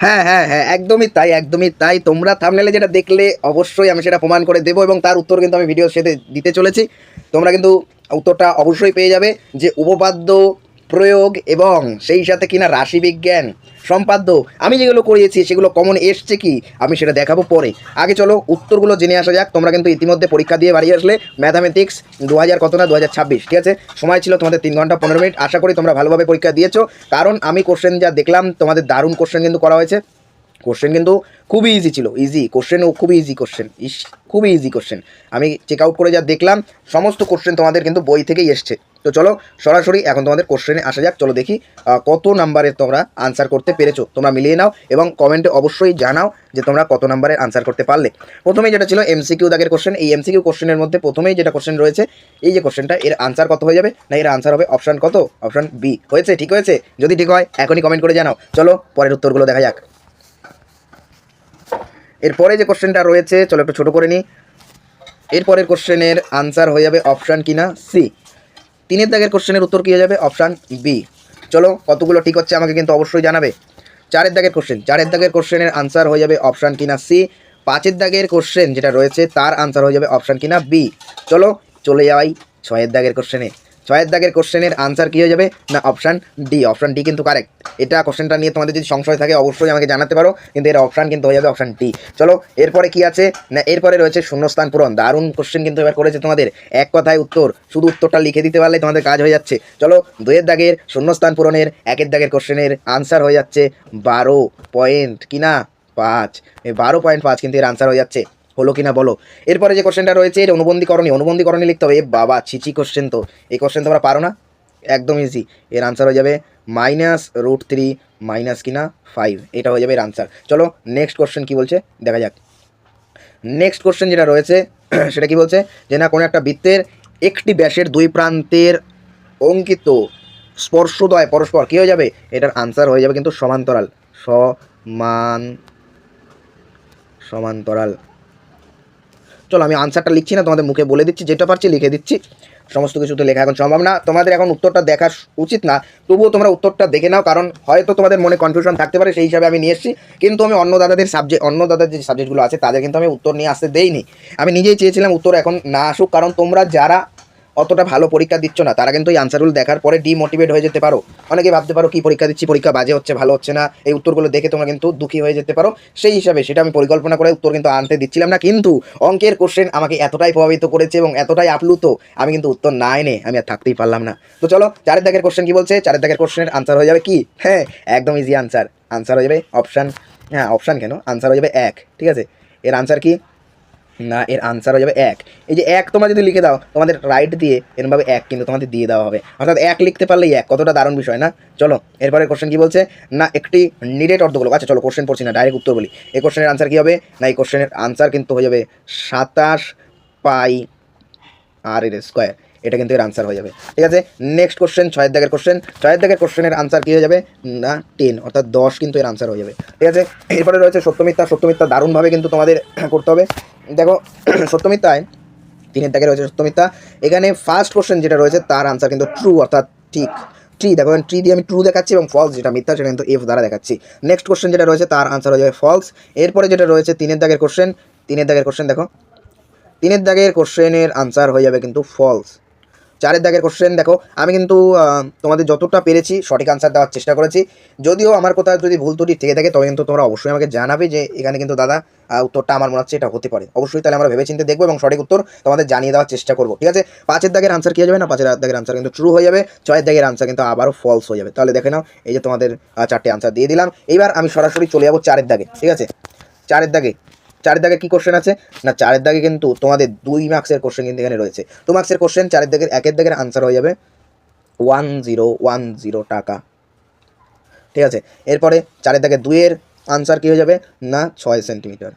হ্যাঁ হ্যাঁ হ্যাঁ, একদমই তাই, একদমই তাই। তোমরা থাম্বনেলে যেটা দেখলে অবশ্যই আমি সেটা প্রমাণ করে দেবো এবং তার উত্তর কিন্তু আমি ভিডিওর সাথে দিতে চলেছি। তোমরা কিন্তু উত্তরটা অবশ্যই পেয়ে যাবে যে উপপাদ্য প্রয়োগ এবং সেই সাথে কিনা রাশিবিজ্ঞান সম্পাদ্য আমি যেগুলো করিয়েছি সেগুলো কমন এসছে কি আমি সেটা দেখাবো পরে। আগে চলো উত্তরগুলো জেনে আসা যাক। তোমরা কিন্তু ইতিমধ্যে পরীক্ষা দিয়ে বাড়ি আসলে ম্যাথামেটিক্স 2000 কত না 2026, ঠিক আছে। সময় ছিল তোমাদের 3 ঘন্টা 15 মিনিট। আশা করি তোমরা ভালোভাবে পরীক্ষা দিয়েছো, কারণ আমি কোশ্চেন যা দেখলাম তোমাদের দারুণ কোশ্চেন কিন্তু করা হয়েছে। কোশ্চেন কিন্তু খুবই ইজি ছিল, ইজি কোশ্চেন ও খুবই ইজি কোশ্চেন, খুবই ইজি কোশ্চেন। আমি চেক আউট করে যা দেখলাম সমস্ত কোশ্চেন তোমাদের কিন্তু বই থেকেই এসছে। তো চলো সরাসরি এখন তোমাদের কোশ্চেনে আসা যাক। চলো দেখি কত নাম্বারের তোমরা আনসার করতে পেরেছো। তোমরা মিলিয়ে নাও এবং কমেন্টে অবশ্যই জানাও যে তোমরা কত নাম্বারের আনসার করতে পারলে। প্রথমেই যেটা ছিল এমসিকিউ দাগের কোশ্চেন, এই এমসিকিউ কোশ্চেনের মধ্যে প্রথমেই যেটা কোশ্চেন রয়েছে এই যে কোশ্চেনটা, এর আনসার কত হয়ে যাবে না এর আনসার হবে অপশান কত, অপশান বি। হয়েছে? ঠিক হয়েছে? যদি ঠিক হয় এখনই কমেন্ট করে জানাও। চলো পরের উত্তরগুলো দেখা যাক। এরপরে যে কোশ্চেনটা রয়েছে চলো একটু ছোটো করে নিই। এরপরের কোশ্চেনের আনসার হয়ে যাবে অপশান কিনা সি। 3 দাগের কোশ্চেনের উত্তর কী হয়ে যাবে অপশান বি। চলো কতগুলো ঠিক হচ্ছে আমাকে কিন্তু অবশ্যই জানাবে। 4 দাগের কোশ্চেন, 4 দাগের কোশ্চেনের আনসার হয়ে যাবে অপশান কিনা সি। 5 দাগের কোশ্চেন যেটা রয়েছে তার আনসার হয়ে যাবে অপশান কিনা বি। চলো চলে যাই 6 দাগের কোশ্চেনে। 6 দাগের কোশ্চেনের আনসার কী হয়ে যাবে না অপশান ডি। অপশান ডি কিন্তু কারেক্ট। এটা কোশ্চেনটা নিয়ে তোমাদের যদি সংশয় থাকে অবশ্যই আমাকে জানাতে পারো, কিন্তু এর অপশান কিন্তু হয়ে যাবে অপশান ডি। চলো এরপরে কি আছে না এরপরে রয়েছে শূন্যস্থান পূরণ। দারুণ কোশ্চেন কিন্তু এবার করেছে তোমাদের, এক কথায় উত্তর, শুধু উত্তরটা লিখে দিতে পারলে তোমাদের কাজ হয়ে যাচ্ছে। চলো 2 দাগের শূন্যস্থান পূরণের 1 দাগের কোশ্চেনের আনসার হয়ে যাচ্ছে 12 কিনা 5। এই 12.5 কিন্তু এর আনসার হয়ে যাচ্ছে। হলো কিনা বলো। এরপরে যে কোশ্চেনটা রয়েছে এর অনুবন্ধীকরণী, অনুবন্ধীকরণী লিখতে হবে। এ বাবা ছিচি কোশ্চেন তো, এই কোশ্চেন তোমরা পারো না, একদম ইজি। এর আনসার হয়ে যাবে -√3 মাইনাস কিনা 5, এটা হয়ে যাবে এর আনসার। চলো নেক্সট কোশ্চেন কী বলছে দেখা যাক। নেক্সট কোশ্চেন যেটা রয়েছে সেটা কি বলছে যে না কোনো একটা বৃত্তের একটি ব্যাসের 2 প্রান্তের অঙ্কিত স্পর্শদ্বয় পরস্পর কী হয়ে যাবে, এটার আনসার হয়ে যাবে কিন্তু সমান্তরাল। সমান্তরাল। চলো আমি আনসারটা লিখছি না, তোমাদের মুখে বলে দিচ্ছি, যেটা পারছি লিখে দিচ্ছি। সমস্ত কিছু তো লেখা এখন সম্ভব না, তোমাদের এখন উত্তরটা দেখা উচিত না, তবুও তোমরা উত্তরটা দেখে নাও, কারণ হয়তো তোমাদের মনে কনফিউশন থাকতে পারে, সেই হিসাবে আমি নিয়ে এসেছি। কিন্তু আমি অন্য দাদাদের যে সাবজেক্টগুলো আছে তাদের কিন্তু আমি উত্তর নিয়ে আসতে দেইনি। আমি নিজেই চেয়েছিলাম উত্তর এখন না আসুক, কারণ তোমরা যারা অতটা ভালো পরীক্ষা দিচ্ছ না তারা কিন্তু এই আনসারগুলো দেখার পরে ডিমোটিভেট হয়ে যেতে পারো। অনেকে ভাবতে পারো কি পরীক্ষা দিচ্ছি, পরীক্ষা বাজে হচ্ছে, ভালো হচ্ছে না, এই উত্তরগুলো দেখে তোমরা কিন্তু দুঃখী হয়ে যেতে পারো। সেই হিসাবে সেটা আমি পরিকল্পনা করে উত্তর কিন্তু আনতে দিচ্ছিলাম না, কিন্তু অঙ্কের কোশ্চেন আমাকে এতটাই প্রভাবিত করেছে এবং এতটাই আপ্লুত, আমি কিন্তু উত্তর না এনে আমি আর থাকতেই পারলাম না। তো চলো 4 দাগের কোশ্চেন কি বলছে, 4 দাগের কোশ্চেনের আনসার হয়ে যাবে কি, হ্যাঁ একদম ইজি আনসার। আনসার হয়ে যাবে অপশান, হ্যাঁ অপশান কেন, আনসার হয়ে যাবে 1, ঠিক আছে। এর আনসার কি না এর আনসার হয়ে যাবে 1। এই যে 1 তোমরা যদি লিখে দাও তোমাদের রাইট দিয়ে এরমভাবে 1 কিন্তু তোমাদের দিয়ে দেওয়া হবে, অর্থাৎ 1 লিখতে পারলেই 1, কতটা দারুণ বিষয় না। চলো এরপরে কোশ্চেন কি বলছে না একটি নিরেট অর্ধগোলক। আচ্ছা চলো কোশ্চেন পড়ছি না, ডাইরেক্ট উত্তর বলি। এই কোশ্চেনের আনসার কী হবে না এই কোশ্চেনের আনসার কিন্তু হয়ে যাবে 27 পাই আর এর স্কোয়ার, এটা কিন্তু এর আনসার হয়ে যাবে, ঠিক আছে। নেক্সট কোশ্চেন 6 দাগের কোশ্চেন, 6 দাগের কোশ্চেনের আনসার কী হয়ে যাবে না 10, অর্থাৎ 10 কিন্তু এর আনসার হয়ে যাবে, ঠিক আছে। এরপরে রয়েছে সত্যমিথ্যা। সত্যমিথ্যা দারুণভাবে কিন্তু তোমাদের করতে হবে। দেখো সত্যমিথ্যায় 3 দাগে রয়েছে সত্যমিথ্যা। এখানে ফার্স্ট কোশ্চেন যেটা রয়েছে তার আনসার কিন্তু ট্রু, অর্থাৎ ঠিক। ট্রি দেখো ট্রি দিয়ে আমি ট্রু দেখাচ্ছি এবং ফলস যেটা মিথ্যা সেটা কিন্তু এফ দ্বারা দেখাচ্ছি। নেক্সট কোশ্চেন যেটা রয়েছে তার আনসার হয়ে যাবে ফলস। এরপরে যেটা রয়েছে 3 দাগের কোশ্চেন, 3 দাগের কোশ্চেন দেখো 3 দাগের কোশ্চেনের আনসার হয়ে যাবে কিন্তু ফলস। 4 দাগের কোশ্চেন দেখো আমি কিন্তু তোমাদের যতটা পেরেছি সঠিক আনসার দেওয়ার চেষ্টা করেছি, যদিও আমার কোথাও যদি ভুল ত্রুটি থেকে থাকে তবে কিন্তু তোমরা অবশ্যই আমাকে জানাবে যে এখানে কিন্তু দাদা উত্তরটা আমার মনে হচ্ছে এটা হতে পারে। অবশ্যই তাহলে আমরা ভেবেচিন্তে দেখবো এবং সঠিক উত্তর তোমাদের জানিয়ে দেওয়ার চেষ্টা করবো, ঠিক আছে। 5 দাগের আনসার কী হয়ে যাবে না 5 দাগের আনসার কিন্তু ট্রু হয়ে যাবে। 6 দাগের আনসার কিন্তু আবারও ফলস হয়ে যাবে। তাহলে দেখে নাও এই যে তোমাদের 4টে আনসার দিয়ে দিলাম। এইবার আমি সরাসরি চলে যাবো 4 দাগে, ঠিক আছে। 4 দাগে, 4 দাগে কী কোশ্চেন আছে না 4 দাগে কিন্তু তোমাদের 2 মার্কসের কোশ্চেন কিন্তু এখানে রয়েছে। 2 মার্কসের কোশ্চেন 4 দাগের 1 দাগের আনসার হয়ে যাবে 1010 টাকা, ঠিক আছে। এরপরে 4 দাগে 2 এর আনসার কী হয়ে যাবে না 6 সেন্টিমিটার,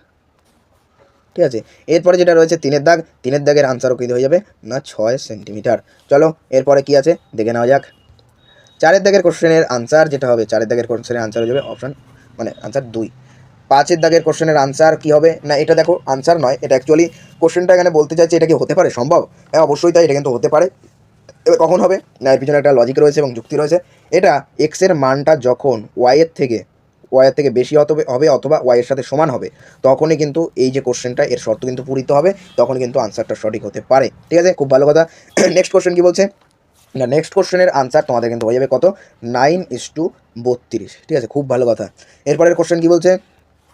ঠিক আছে। এরপরে যেটা রয়েছে 3 দাগ, 3 দাগের আনসারও কী হয়ে যাবে না 6 সেন্টিমিটার। চলো এরপরে কি আছে দেখে নেওয়া যাক। 4 দাগের কোশ্চেনের আনসার যেটা হবে 4 দাগের কোশ্চেনের আনসার হয়ে যাবে অপশান মানে আনসার 2। 5 দাগের কোশ্চেনের আনসার কী হবে না এটা দেখো আনসার নয়, এটা অ্যাকচুয়ালি কোশ্চেনটা এখানে বলতে চাইছে এটা কি হতে পারে সম্ভব, হ্যাঁ অবশ্যই তাই, এটা কিন্তু হতে পারে। এবার কখন হবে না এর পিছনে একটা লজিক রয়েছে এবং যুক্তি রয়েছে। এটা এক্সের মানটা যখন ওয়াইয়ের থেকে বেশি হবে অথবা ওয়াইয়ের সাথে সমান হবে, তখনই কিন্তু এই যে কোশ্চেনটা এর শর্ত কিন্তু পূরিত হবে, তখন কিন্তু আনসারটা সঠিক হতে পারে। ঠিক আছে, খুব ভালো কথা। নেক্সট কোশ্চেন কী বলছে না, নেক্সট কোশ্চেনের আনসার তোমাদের কিন্তু হয়ে যাবে কত, 9:32। ঠিক আছে, খুব ভালো কথা। এরপরের কোশ্চেন কী বলছে,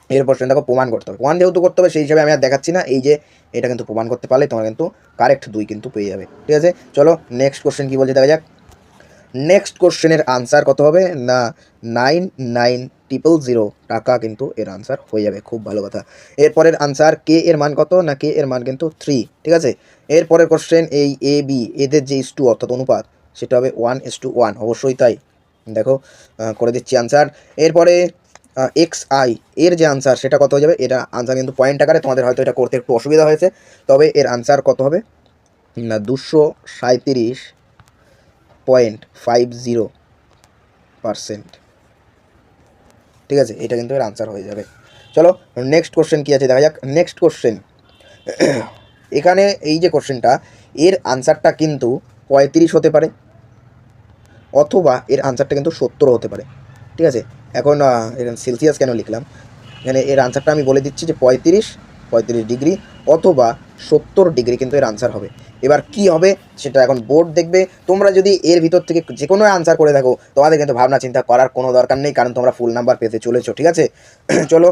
এর কোশ্চেনটাকে প্রমাণ করতে হবে। প্রমাণ যেহেতু করতে হবে সেই হিসাবে আমি আর দেখাচ্ছি না, এই যে এটা কিন্তু প্রমাণ করতে পারলে তোমার কিন্তু কারেক্ট 2 কিন্তু পেয়ে যাবে। ঠিক আছে, চলো নেক্সট কোশ্চেন কী বলছে দেখা যাক। নেক্সট কোশ্চেনের আনসার কত হবে না, 9,900 টাকা কিন্তু এর আনসার হয়ে যাবে। খুব ভালো কথা। এরপরের আনসার কে এর মান কত না, কে এর মান কিন্তু 3। ঠিক আছে, এরপরের কোশ্চেন এই এ বি এদের যে ইস টু অর্থাৎ অনুপাত সেটা হবে 1:1, অবশ্যই তাই। দেখো করে দিচ্ছি আনসার। এরপরে এক্স আই এর যে আনসার সেটা কত হয়ে যাবে, এটা আনসার কিন্তু পয়েন্ট আকারে, তোমাদের হয়তো এটা করতে একটু অসুবিধা হয়েছে, তবে এর আনসার কত হবে না 237.50%। ঠিক আছে, এটা কিন্তু এর আনসার হয়ে যাবে। চলো নেক্সট কোশ্চেন কী আছে দেখা যাক। নেক্সট কোশ্চেন এখানে এই যে কোশ্চেনটা এর আনসারটা কিন্তু 35 হতে পারে অথবা এর আনসারটা কিন্তু 70 হতে পারে। ঠিক আছে, এখন এখানে সেলসিয়াস কেন লিখলাম, এখানে এর আনসারটা আমি বলে দিচ্ছি যে 35 ডিগ্রি অথবা 70 ডিগ্রি কিন্তু এর আনসার হবে। এবার কি হবে সেটা এখন বোর্ড দেখবে। তোমরা যদি এর ভিতর থেকে যে কোনো আনসার করে থাকো, তোমাদের কিন্তু ভাবনা চিন্তা করার কোনো দরকার নেই, কারণ তোমরা ফুল নাম্বার পেতে চলেছো। ঠিক আছে, চলো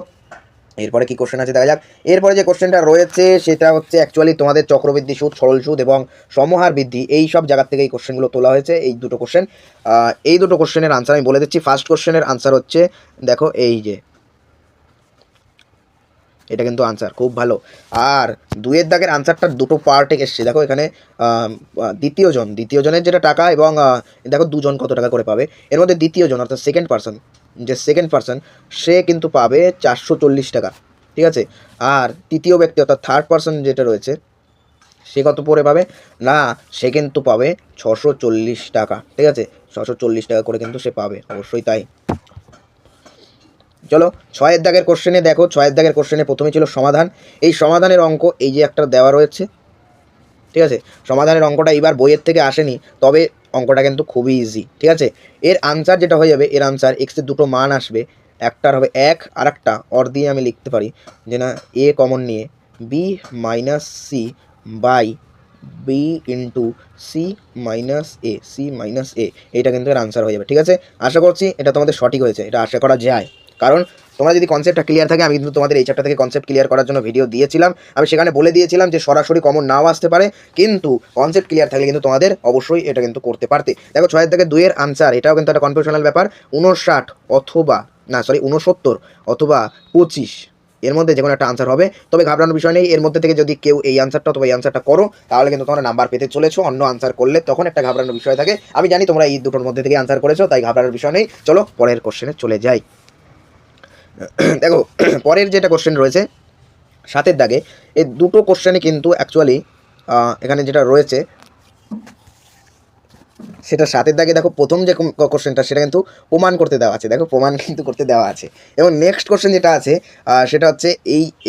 এরপরে কি কোশ্চেন আছে দেখা যাক। এরপরে যে কোশ্চেনটা রয়েছে সেটা হচ্ছে অ্যাকচুয়ালি তোমাদের চক্রবৃদ্ধি সুদ, সরল সুদ এবং সমহার বৃদ্ধি, এই সব জায়গার থেকে এই কোশ্চেনগুলো তোলা হয়েছে। এই দুটো কোশ্চেনের আনসার আমি বলে দিচ্ছি। ফার্স্ট কোশ্চেনের আনসার হচ্ছে দেখো এই যে এটা কিন্তু আনসার খুব ভালো। আর 2-এর দাগের আনসারটা দুটো পার্টে এসছে। দেখো এখানে দ্বিতীয় জনের যেটা টাকা এবং দেখো দুজন কত টাকা করে পাবে। এর মধ্যে দ্বিতীয় জন অর্থাৎ সেকেন্ড পার্সন সে কিন্তু পাবে 440 টাকা। ঠিক আছে, আর তৃতীয় ব্যক্তি অর্থাৎ থার্ড পার্সন যেটা রয়েছে সে কত পরে পাবে না, সে কিন্তু পাবে 640 টাকা। ঠিক আছে, 640 টাকা করে কিন্তু সে পাবে, অবশ্যই তাই। চলো 6-এর দাগের কোশ্চেনে দেখো, 6-এর দাগের কোশ্চেনে প্রথমে ছিল সমাধান। এই সমাধানের অঙ্ক এই যে একটা দেওয়া রয়েছে। ঠিক আছে, সমাধানের অঙ্কটা এবার বইয়ের থেকে আসেনি, তবে অঙ্কটা কিন্তু খুবই ইজি। ঠিক আছে, এর আনসার যেটা হয়ে যাবে, এর আনসার এক্সের দুটো মান আসবে, একটার হবে 1 আর একটা অর দিয়ে আমি লিখতে পারি যে না এ কমন নিয়ে B minus C by B into C minus A, এটা কিন্তু এর আনসার হয়ে যাবে। ঠিক আছে, আশা করছি এটা তোমাদের সঠিক হয়েছে, এটা আশা করা যায়, কারণ তোমরা যদি কনসেপ্টটা ক্লিয়ার থাকে, আমি কিন্তু তোমাদের এই চ্যাপ্টার থেকে কনসেপ্ট ক্লিয়ার করার জন্য ভিডিও দিয়েছিলাম। আমি সেখানে বলে দিয়েছিলাম যে সরাসরি কমন নাও আসতে পারে, কিন্তু কনসেপ্ট ক্লিয়ার থাকলে কিন্তু তোমাদের অবশ্যই এটা কিন্তু করতে পারতে। দেখো 6-এর থেকে 2-এর আনসার, এটাও কিন্তু একটা কনফিউশনাল ব্যাপার, 69 অথবা 25 এর মধ্যে যে কোনো একটা আনসার হবে। তবে ঘাবড়ানোর বিষয় নেই, এর মধ্যে থেকে যদি কেউ এই আনসারটা অথবা এই আনসারটা করো তাহলে কিন্তু তোমরা নাম্বার পেতে চলেছো। অন্য আনসার করলে তখন একটা ঘাবড়ানোর বিষয় থাকে। আমি জানি তোমরা এই দুটোর মধ্যে থেকে আনসার করেছো, তাই ঘাবড়ানোর বিষয় নেই। চলো পরের কোশ্চেনে চলে যাই। দেখো পরের যেটা কোশ্চেন রয়েছে 7-এর দাগে, এই দুটো কোশ্চেনে কিন্তু অ্যাকচুয়ালি এখানে যেটা রয়েছে সেটা 7-এর দাগে দেখো প্রথম যে কোশ্চেনটা সেটা কিন্তু প্রমাণ করতে দেওয়া আছে। দেখো প্রমাণ কিন্তু করতে দেওয়া আছে। এবং নেক্সট কোশ্চেন যেটা আছে সেটা হচ্ছে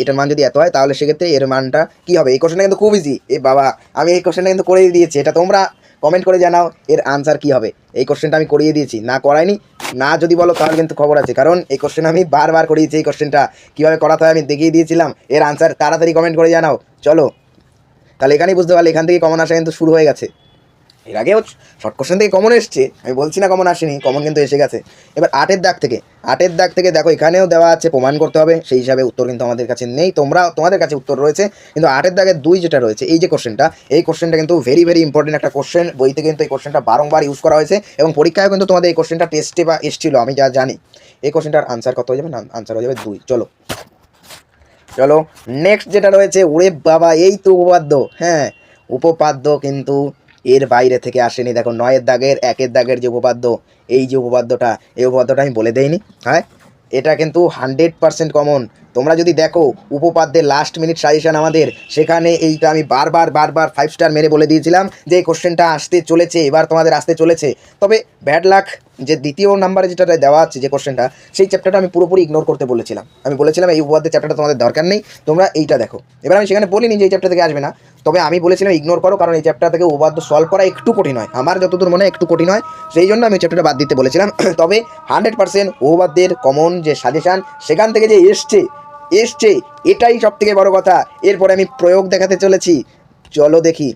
এটার মান যদি এত হয় তাহলে সেক্ষেত্রে এর মানটা কী হবে। এই কোশ্চেনটা কিন্তু খুব ইজি। বাবা আমি এই কোশ্চেনটা কিন্তু করেই দিয়েছি, এটা তোমরা কমেন্ট করে জানাও এর আনসার কী হবে। এই কোশ্চেনটা আমি করিয়ে দিয়েছি, না করাইনি না যদি বলো তাহলে কিন্তু খবর আছে, কারণ এই কোশ্চেন আমি বারবার করিয়েছি। এই কোশ্চেনটা কীভাবে করাতে হয় আমি দেখিয়ে দিয়েছিলাম। এর আনসার তাড়াতাড়ি কমেন্ট করে জানাও। চলো তাহলে এখানেই বুঝতে পারলে এখান থেকে কমন আসা কিন্তু শুরু হয়ে গেছে। এর আগেও শর্ট কোশ্চেন থেকে কমন এসছে, আমি বলছি না কমন আসেনি, কমন কিন্তু এসে গেছে। এবার 8-এর দাগ থেকে দেখো এখানেও দেওয়া আছে প্রমাণ করতে হবে, সেই হিসাবে উত্তর কিন্তু আমাদের কাছে নেই, তোমাদের কাছে উত্তর রয়েছে। কিন্তু 8-এর দাগের 2 যেটা রয়েছে এই যে কোশ্চেনটা, এই কোশ্চেনটা কিন্তু ভেরি ভেরি ইম্পর্টেন্ট একটা কোশ্চেন। বইতে কিন্তু এই কোশ্চেনটা বারংবার ইউজ করা হয়েছে এবং পরীক্ষায় কিন্তু তোমাদের এই কোশ্চেনটা টেস্টে বা এসেছিল, আমি যা জানি। এই কোশ্চেনটার আনসার কত হয়ে যাবে না, আনসার হয়ে যাবে 2। চলো নেক্সট যেটা রয়েছে, ওরে বাবা এই তো উপপাদ্য। হ্যাঁ, উপপাদ্য কিন্তু এর বাইরে থেকে আসেনি। দেখো 9-এর দাগের 1-এর দাগের যে উপপাদ্য, এই যে উপপাদ্যটা, এই উপপাদ্যটা আমি বলে দেইনি। হ্যাঁ, এটা কিন্তু 100% কমন। তোমরা যদি দেখো উপপাদ্যের লাস্ট মিনিট সাজেশন আমাদের, সেখানে এইটা আমি বারবার 5 স্টার মেরে বলে দিয়েছিলাম যে এই কোশ্চেনটা আসতে চলেছে, এবার তোমাদের আসতে চলেছে। তবে ব্যাড লাক যে দ্বিতীয় নাম্বারে যেটা দেওয়া আছে যে কোশ্চেনটা, সেই চ্যাপ্টারটা আমি পুরোপুরি ইগনোর করতে বলেছিলাম। আমি বলেছিলাম এই উপপাদ্যের চ্যাপ্টারটা তোমাদের দরকার নেই, তোমরা এইটা দেখো। এবার আমি সেখানে বলিনি যে এই চ্যাপ্টার থেকে আসবে না, তবে আমি বলেছিলাম ইগনোর করো, কারণ এই চ্যাপ্টার থেকে উপপাদ্য সলভ করা একটু কঠিন হয়, আমার যতদূর মনে হয় একটু কঠিন হয়, সেই জন্য আমি চ্যাপ্টারটা বাদ দিতে বলেছিলাম। তবে 100% উপপাদ্যের কমন যে সাজেশান সেখান থেকে যে এসছে এটাই সব থেকে বড় কথা। এরপরে আমি প্রয়োগ দেখাতে চলেছি, চলো দেখি।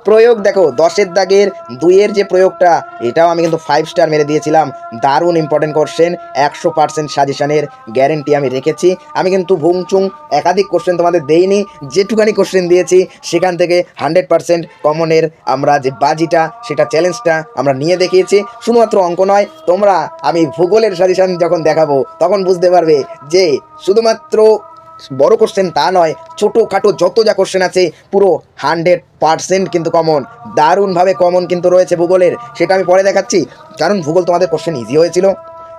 প্রয়োগ দেখো, 10-এর দাগের 2-এর যে প্রয়োগটা, এটাও আমি কিন্তু 5 স্টার মেরে দিয়েছিলাম। দারুণ ইম্পর্টেন্ট কোশ্চেন, 100% সাজেশানের গ্যারেন্টি আমি রেখেছি। আমি কিন্তু ভুংচুং একাধিক কোশ্চেন তোমাদের দেইনি, যেটুকানি কোশ্চেন দিয়েছি সেখান থেকে 100% কমনের আমরা যে বাজিটা, সেটা চ্যালেঞ্জটা আমরা নিয়ে দেখিয়েছি। শুধুমাত্র অঙ্ক নয়, তোমরা আমি ভূগোলের সাজেশান যখন দেখাবো তখন বুঝতে পারবে যে শুধুমাত্র বড় কোশ্চেন তা নয়, ছোটোখাটো যত যা কোশ্চেন আছে পুরো 100% কিন্তু কমন, দারুণভাবে কমন কিন্তু রয়েছে ভূগোলের। সেটা আমি পরে দেখাচ্ছি, কারণ ভূগোল তোমাদের কোশ্চেন ইজি হয়েছিল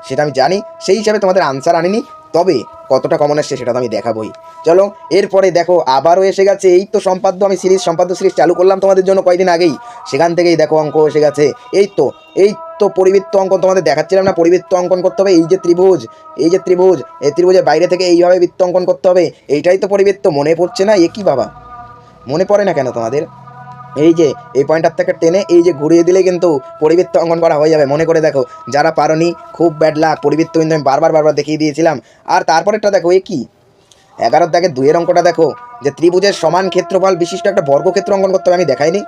সেটা আমি জানি, সেই হিসাবে তোমাদের আনসার আনিনি। তবে কতটা কমন এসছে সেটা তো আমি দেখাবোই। চলো এরপরে দেখো আবারও এসে গেছে, এই তো সম্পাদ্য সিরিজ চালু করলাম তোমাদের জন্য কয়েকদিন আগেই, সেখান থেকেই দেখো অঙ্ক এসে গেছে। এই তো পরিবৃত্ত অঙ্কন তোমাদের দেখাচ্ছিলাম না, পরিবৃত্ত অঙ্কন করতে হবে। এই ত্রিভুজের বাইরে থেকে এইভাবে বৃত্ত অঙ্কন করতে হবে, এইটাই তো পরিবৃত্ত। মনে পড়ছে না? এ কি বাবা, মনে পড়ে না কেন তোমাদের? এই যে এই পয়েন্টার থেকে টেনে এই যে ঘুরিয়ে দিলে কিন্তু পরিবৃত্ত অঙ্কন করা হয়ে যাবে। মনে করে দেখো, যারা পারোনি খুব ব্যাড লাক, পরিবৃত্ত কিন্তু আমি বারবার দেখিয়ে দিয়েছিলাম। আর তারপরেরটা দেখো, এ কি 11-এর দাগে 2-এর অঙ্কটা দেখো, যে ত্রিভুজের সমান ক্ষেত্রফল বিশিষ্ট একটা বর্গক্ষেত্র অঙ্কন করতে হবে। আমি দেখাইনি,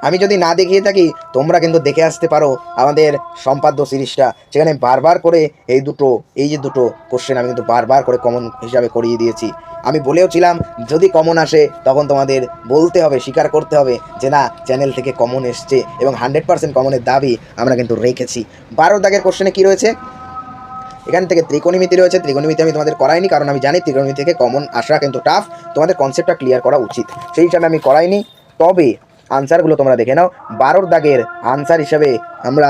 আমি যদি না দেখিয়ে থাকি তোমরা কিন্তু দেখে আসতে পারো আমাদের সম্পাদ্য সিরিজটা, সেখানে বারবার করে এই যে দুটো কোশ্চেন আমি কিন্তু বারবার করে কমন হিসাবে করিয়ে দিয়েছি। আমি বলেও ছিলাম যদি কমন আসে তখন তোমাদের বলতে হবে, স্বীকার করতে হবে যে না, চ্যানেল থেকে কমন এসছে, এবং 100% কমনের দাবি আমরা কিন্তু রেখেছি। 12 দাগের কোশ্চেনে কী রয়েছে, এখান থেকে ত্রিকোণমিতি রয়েছে। ত্রিকোণমিতি আমি তোমাদের করাইনি, কারণ আমি জানি ত্রিকোণমিতি থেকে কমন আসা কিন্তু টাফ, তোমাদের কনসেপ্টটা ক্লিয়ার করা উচিত, সেই হিসাবে আমি করাইনি। তবে আনসারগুলো তোমরা দেখে নাও। 12 দাগের আনসার হিসাবে আমরা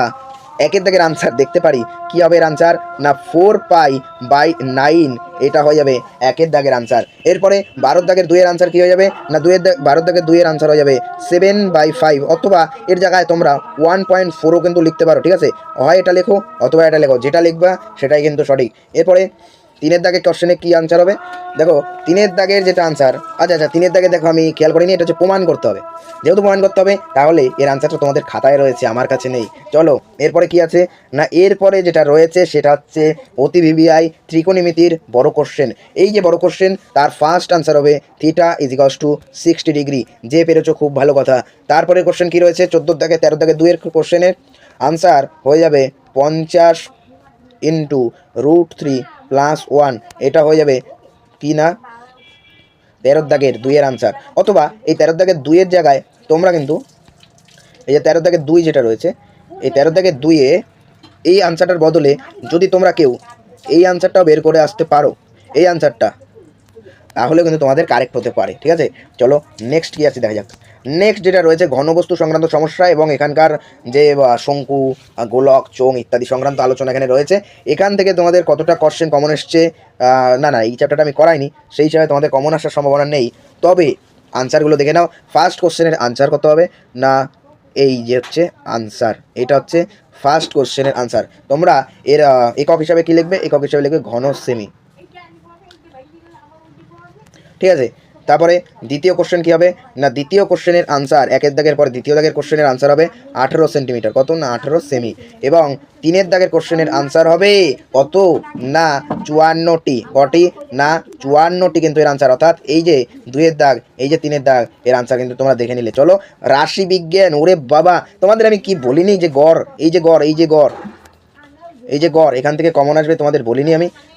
1-এর দাগের আনসার দেখতে পারি। কী হবে এর আনসার না, 4π/9, এটা হয়ে যাবে 1-এর দাগের আনসার। এরপরে 12 দাগের 2-এর আনসার কী হয়ে যাবে না, 12 দাগের 2-এর আনসার হয়ে যাবে 7/5, অথবা এর জায়গায় তোমরা 1.4ও কিন্তু লিখতে পারো, ঠিক আছে? হয় এটা লেখো অথবা এটা লেখো, যেটা লিখবা সেটাই কিন্তু সঠিক। এরপরে 3-এর দাগের কোশ্চেনে কী আনসার হবে দেখো, 3-এর দাগের যেটা আনসার, আচ্ছা 3-এর দাগে দেখো, আমি খেয়াল করিনি, এটা হচ্ছে প্রমাণ করতে হবে। যেহেতু প্রমাণ করতে হবে, তাহলে এর আনসারটা তোমাদের খাতায় রয়েছে, আমার কাছে নেই। চলো এরপরে কি আছে না, এরপরে যেটা রয়েছে সেটা হচ্ছে অতি ভিভিআই ত্রিকোণমিতির বড় কোশ্চেন। এই যে বড় কোশ্চেন, তার ফার্স্ট আনসার হবে θ = 60 ডিগ্রি। যে পেরেছো খুব ভালো কথা। তারপরে কোশ্চেন কি রয়েছে, 14 দাগে 13 দাগে 2-এর কোশ্চেনের আনসার হয়ে যাবে 50 × √3+1, এটা হয়ে যাবে কি না 13 দাগের 2-এর আনসার। অথবা এই 13 দাগের 2-এর জায়গায় তোমরা কিন্তু এই যে 13 দাগের 2 যেটা রয়েছে, এই 13 দাগের 2-এ এই আনসারটার বদলে যদি তোমরা কেউ এই আনসারটাও বের করে আসতে পারো, এই আনসারটা, তাহলে কিন্তু তোমাদের কারেক্ট হতে পারে, ঠিক আছে? চলো নেক্সট কী আছে দেখা যাক। নেক্সট যেটা রয়েছে ঘনবস্তু সংক্রান্ত সমস্যা, এবং এখানকার যে শঙ্কু, গোলক, চোঙ ইত্যাদি সংক্রান্ত আলোচনা এখানে রয়েছে। এখান থেকে তোমাদের কতটা কোশ্চেন কমন এসছে, না এই চ্যাপ্টারটা আমি করাইনি, সেই হিসাবে তোমাদের কমন আসার সম্ভাবনা নেই। তবে আনসারগুলো দেখে নাও। ফার্স্ট কোশ্চেনের আনসার কত হবে না, এই যে হচ্ছে আনসার, এটা হচ্ছে ফার্স্ট কোশ্চেনের আনসার। তোমরা এর একক হিসাবে কী লিখবে, একক হিসাবে লিখবে ঘন সেমি, ঠিক আছে? তারপরে দ্বিতীয় কোশ্চেন কী হবে না, দ্বিতীয় কোশ্চেনের আনসার 1-এর দাগের পরে দ্বিতীয় দাগের কোশ্চেনের আনসার হবে 18 সেন্টিমিটার, কত না 18 সেমি। এবং 3-এর দাগের কোশ্চেনের আনসার হবে কত না 54টি, কটি না 54টি কিন্তু এর আনসার। অর্থাৎ এই যে 2-এর দাগ, এই যে 3-এর দাগ, এর আনসার কিন্তু তোমরা দেখে নিলে। চলো রাশি বিজ্ঞান, ওরে বাবা তোমাদের আমি কি বলিনি যে গড়, এই যে গড়, এই যে গড় এখান থেকে কমন আসবে তোমাদের বলিনি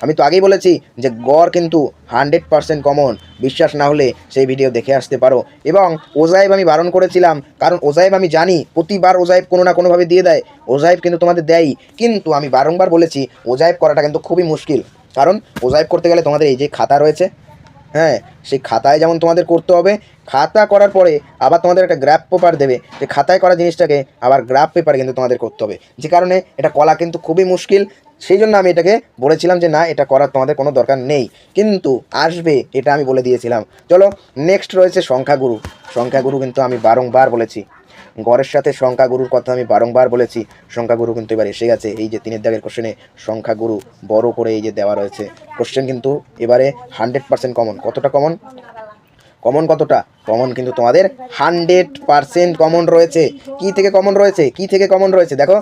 আমি তো আগেই বলেছি যে গড় কিন্তু 100% কমন। বিশ্বাস না হলে সেই ভিডিও দেখে আসতে পারো। এবং ওজাইব আমি বারণ করেছিলাম, কারণ ওজাইব আমি জানি প্রতিবার ওজাইব কোনো না কোনোভাবে দিয়ে দেয়, ওজাইব কিন্তু তোমাদের দেয়ই, কিন্তু আমি বারংবার বলেছি ওজাইব করাটা কিন্তু খুবই মুশকিল। কারণ ওজাইব করতে গেলে তোমাদের এই যে খাতা রয়েছে, হ্যাঁ, সেই খাতায় যেমন তোমাদের করতে হবে, খাতা করার পরে আবার তোমাদের একটা গ্রাফ পেপার দেবে, যে খাতায় করা জিনিসটাকে আবার গ্রাফ পেপারে কিন্তু তোমাদের করতে হবে, যে কারণে এটা করা কিন্তু খুবই মুশকিল। সেই জন্য আমি এটাকে বলেছিলাম যে না, এটা করার তোমাদের কোনো দরকার নেই, কিন্তু আসবে এটা আমি বলে দিয়েছিলাম। চলো নেক্সট রয়েছে সংখ্যাগুরু। সংখ্যাগুরু কিন্তু আমি বারংবার বলেছি, গড়ের সাথে সংখ্যাগুরুর কথা আমি বারংবার বলেছি। সংখ্যাগুরু কিন্তু এবার এসে গেছে, এই যে 3 দাগের কোশ্চেনে সংখ্যাগুরু বড় করে এই যে দেওয়া রয়েছে। কোশ্চেন কিন্তু এবারে 100% কমন। কতটা কমন? কমন কতটা? কমন কিন্তু তোমাদের 100% কমন রয়েছে। কি থেকে কমন রয়েছে? কি থেকে কমন রয়েছে দেখো,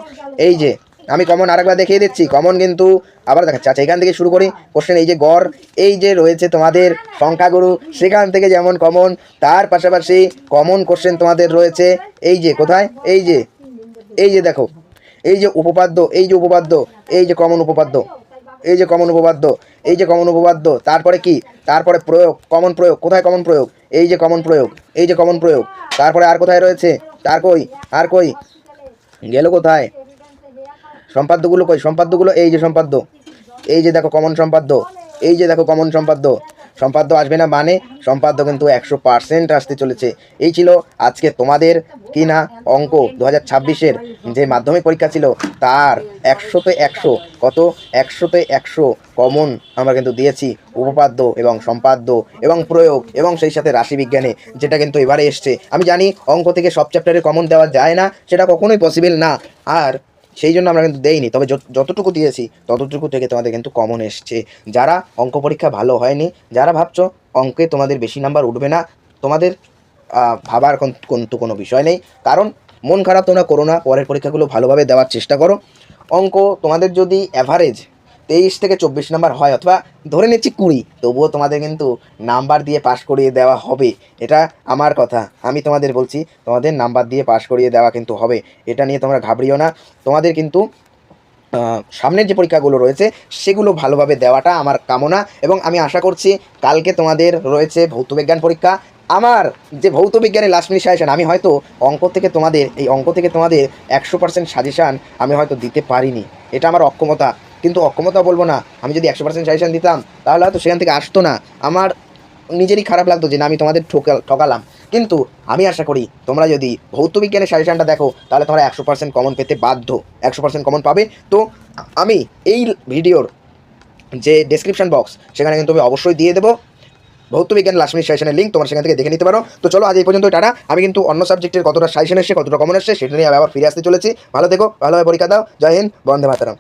এই যে আমি কমন আরেকবার দেখিয়ে দিচ্ছি। কমন কিন্তু আবার দেখাচ্ছি। আচ্ছা, এখান থেকে শুরু করি কোশ্চেন। এই যে গড়, এই যে রয়েছে তোমাদের সংখ্যাগুরু, সেখান থেকে যেমন কমন, তার পাশাপাশি কমন কোশ্চেন তোমাদের রয়েছে এই যে কোথায়, এই যে দেখো, এই যে উপপাদ্য, এই যে উপপাদ্য, এই যে কমন উপপাদ্য, এই যে কমন উপপাদ্য, এই যে কমন উপপাদ্য, তারপরে কি? তারপরে প্রয়োগ, কমন প্রয়োগ। কোথায় কমন প্রয়োগ? এই যে কমন প্রয়োগ, এই যে কমন প্রয়োগ। তারপরে আর কোথায় রয়েছে? আর কই? আর কই গেল কোথায়? সম্পাদ্যগুলো কই? সম্পাদ্যগুলো এই যে সম্পাদ্য, এই যে দেখো কমন সম্পাদ্য, এই যে দেখো কমন সম্পাদ্য। সম্পাদ্য আসবে না মানে সম্পাদ্য কিন্তু 100% আসতে চলেছে। এই ছিল আজকে তোমাদের কি না অঙ্ক 2026-এর যে মাধ্যমিক পরীক্ষা ছিল, তার 100-তে 100, কত 100-তে 100 কমন আমরা কিন্তু দিয়েছি। উপপাদ্য এবং সম্পাদ্য এবং প্রয়োগ এবং সেই সাথে রাশিবিজ্ঞানে, যেটা কিন্তু এবারে এসছে। আমি জানি অঙ্ক থেকে সব চ্যাপ্টারে কমন দেওয়া যায় না, সেটা কখনোই পসিবল না, আর সেই জন্য আমরা কিন্তু দেইনি। তবে যতটুকু দিয়েছি ততটুকু থেকে তোমাদের কিন্তু কমন এসছে। যারা অঙ্ক পরীক্ষা ভালো হয়নি, যারা ভাবছো অঙ্কে তোমাদের বেশি নাম্বার উঠবে না, তোমাদের ভাবার কিন্তু কোনো বিষয় নেই। কারণ মন খারাপ তোমরা করো না, পরের পরীক্ষাগুলো ভালোভাবে দেওয়ার চেষ্টা করো। অঙ্ক তোমাদের যদি অ্যাভারেজ 23 থেকে 24 নাম্বার হয়, অথবা ধরে নিচ্ছি 20, তবুও তোমাদের কিন্তু নাম্বার দিয়ে পাশ করিয়ে দেওয়া হবে। এটা আমার কথা, আমি তোমাদের বলছি, তোমাদের নাম্বার দিয়ে পাশ করিয়ে দেওয়া কিন্তু হবে। এটা নিয়ে তোমরা ঘাবড়িও না। তোমাদের কিন্তু সামনের যে পরীক্ষাগুলো রয়েছে সেগুলো ভালোভাবে দেওয়াটা আমার কামনা, এবং আমি আশা করছি কালকে তোমাদের রয়েছে ভৌতবিজ্ঞান পরীক্ষা। আমার যে ভৌতবিজ্ঞানের লাস্ট মিনিট সাজেশান, আমি হয়তো অঙ্ক থেকে তোমাদের 100% সাজেশান আমি হয়তো দিতে পারিনি, এটা আমার অক্ষমতা। কিন্তু অক্ষমতা বলবো না, আমি যদি 100% সাজেশান দিতাম তাহলে হয়তো সেখান থেকে আসতো না। আমার নিজেরই খারাপ লাগতো যে না, আমি তোমাদের ঠকালাম। কিন্তু আমি আশা করি তোমরা যদি ভৌতবিজ্ঞানের সাজেশানটা দেখো, তাহলে তোমরা 100% কমন পেতে বাধ্য, 100% কমন পাবে। তো আমি এই ভিডিওর যে ডেসক্রিপশন বক্স, সেখানে কিন্তু আমি অবশ্যই দিয়ে দেবো ভৌতবিজ্ঞান লাস্ট মিনিট সাজেশনের লিঙ্ক, তোমরা সেখান থেকে দেখে নিতে পারো। তো চলো আজ এই পর্যন্ত টাটা। আমি কিন্তু অন্য সাবজেক্টের কতটা সাজেশন এসছে, কতটা কমন এসছে, সেটা নিয়ে আবার ফিরে আসতে চলেছি। ভালো থেকো, ভালোভাবে পরীক্ষা দাও। জয় হিন্দ, বন্দে মাতরম।